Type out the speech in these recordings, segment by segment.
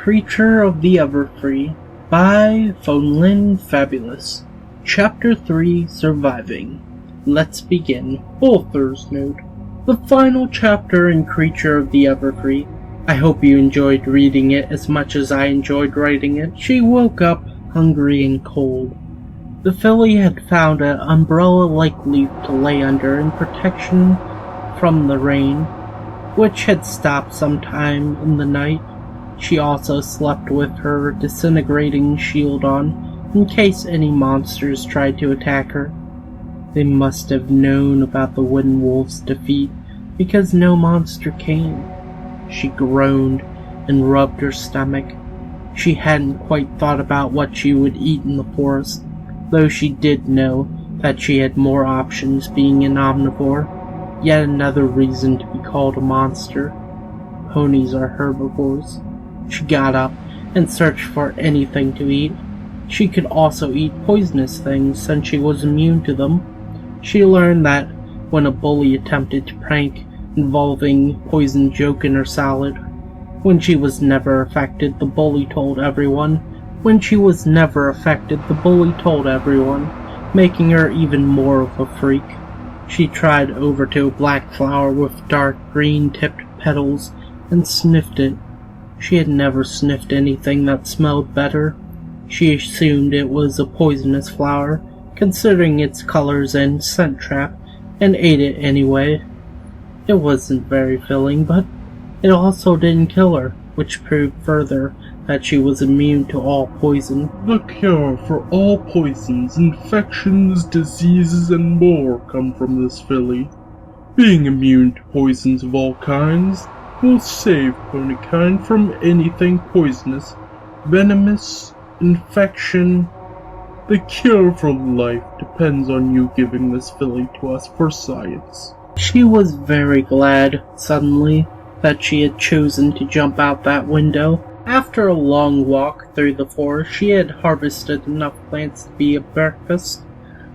Creature of the Everfree by PhoelynFabulous. Chapter 3, Surviving. Let's begin. Author's note. The final chapter in Creature of the Everfree. I hope you enjoyed reading it as much as I enjoyed writing it. She woke up hungry and cold. The filly had found an umbrella-like leaf to lay under in protection from the rain, which had stopped sometime in the night. She also slept with her disintegrating shield on, in case any monsters tried to attack her. They must have known about the Wooden Wolf's defeat, because no monster came. She groaned and rubbed her stomach. She hadn't quite thought about what she would eat in the forest, though she did know that she had more options being an omnivore. Yet another reason to be called a monster. Ponies are herbivores. She got up and searched for anything to eat. She could also eat poisonous things since she was immune to them. She learned that when a bully attempted to prank involving poison joke in her salad. When she was never affected, the bully told everyone. When she was never affected, the bully told everyone, making her even more of a freak. She tried over to a black flower with dark green-tipped petals and sniffed it. She had never sniffed anything that smelled better. She assumed it was a poisonous flower, considering its colors and scent trap, and ate it anyway. It wasn't very filling, but it also didn't kill her, which proved further that she was immune to all poison. The cure for all poisons, infections, diseases, and more come from this filly. Being immune to poisons of all kinds will save ponykind from anything poisonous, venomous, infection. The cure for life depends on you giving this filly to us for science. She was very glad, suddenly, that she had chosen to jump out that window. After a long walk through the forest, she had harvested enough plants to be a breakfast.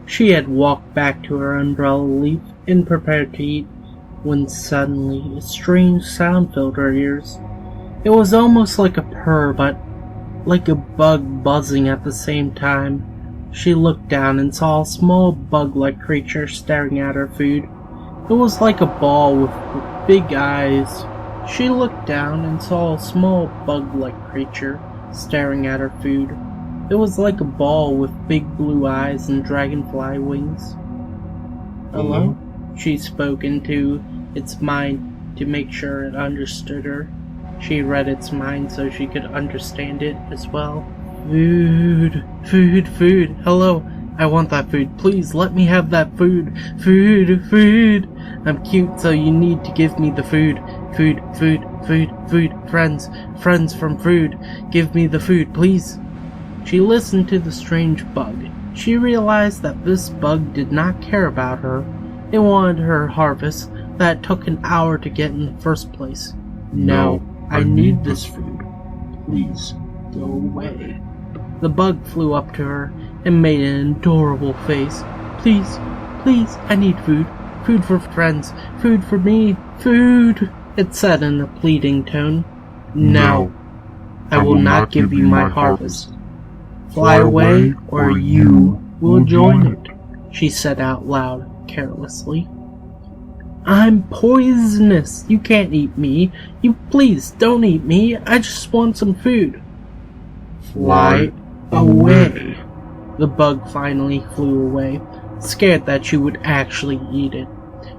She had walked back to her umbrella leaf and prepared to eat, when suddenly a strange sound filled her ears. It was almost like a purr, but like a bug buzzing at the same time. She looked down and saw a small bug-like creature staring at her food. It was like a ball with big eyes. She looked down and saw a small bug-like creature staring at her food. It was like a ball with big blue eyes and dragonfly wings. Hello? She spoke into its mind to make sure it understood her. She read its mind so she could understand it as well. Food, food, food. Hello, I want that food. Please let me have that food. Food, food. I'm cute, so you need to give me the food. Food, food, food, food. Friends, friends from food. Give me the food, please. She listened to the strange bug. She realized that this bug did not care about her. It wanted her harvest that took an hour to get in the first place. No, I need this food. Please, go away. The bug flew up to her and made an adorable face. Please, please, I need food. Food for friends. Food for me. Food, it said in a pleading tone. No, I will not give you my harvest. Fly away, or you will join it, she said out loud, carelessly. I'm poisonous. You can't eat me. You please don't eat me. I just want some food. Fly away. The bug finally flew away, scared that she would actually eat it.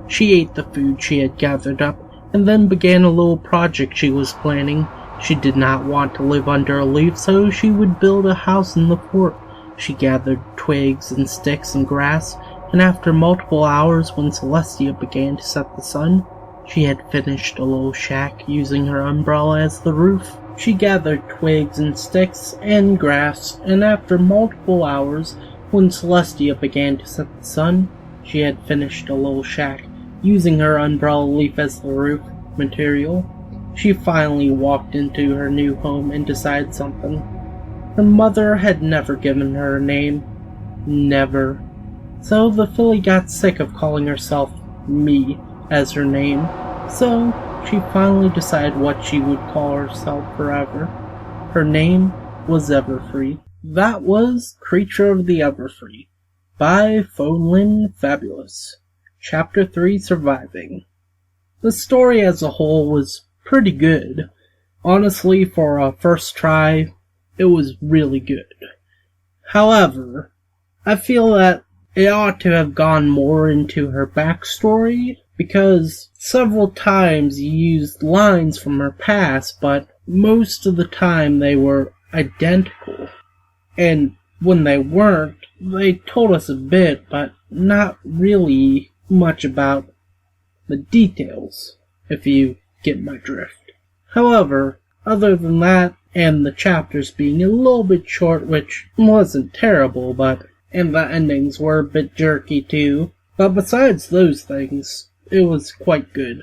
She ate the food she had gathered up, and then began a little project she was planning. She did not want to live under a leaf, so she would build a house in the fort. She gathered twigs and sticks and grass, and after multiple hours, when Celestia began to set the sun, she had finished a little shack using her umbrella as the roof. She gathered twigs and sticks and grass, and after multiple hours, when Celestia began to set the sun, she had finished a little shack using her umbrella leaf as the roof material. She finally walked into her new home and decided something. Her mother had never given her a name. Never. So the filly got sick of calling herself Me as her name. So she finally decided what she would call herself forever. Her name was Everfree. That was Creature of the Everfree by PhoelynFabulous. Chapter 3, Surviving. The story as a whole was pretty good. Honestly, for a first try, it was really good. However, I feel that it ought to have gone more into her backstory, because several times you used lines from her past, but most of the time they were identical. And when they weren't, they told us a bit, but not really much about the details, if you get my drift. However, other than that, and the chapters being a little bit short, which wasn't terrible, and the endings were a bit jerky too, but besides those things, it was quite good.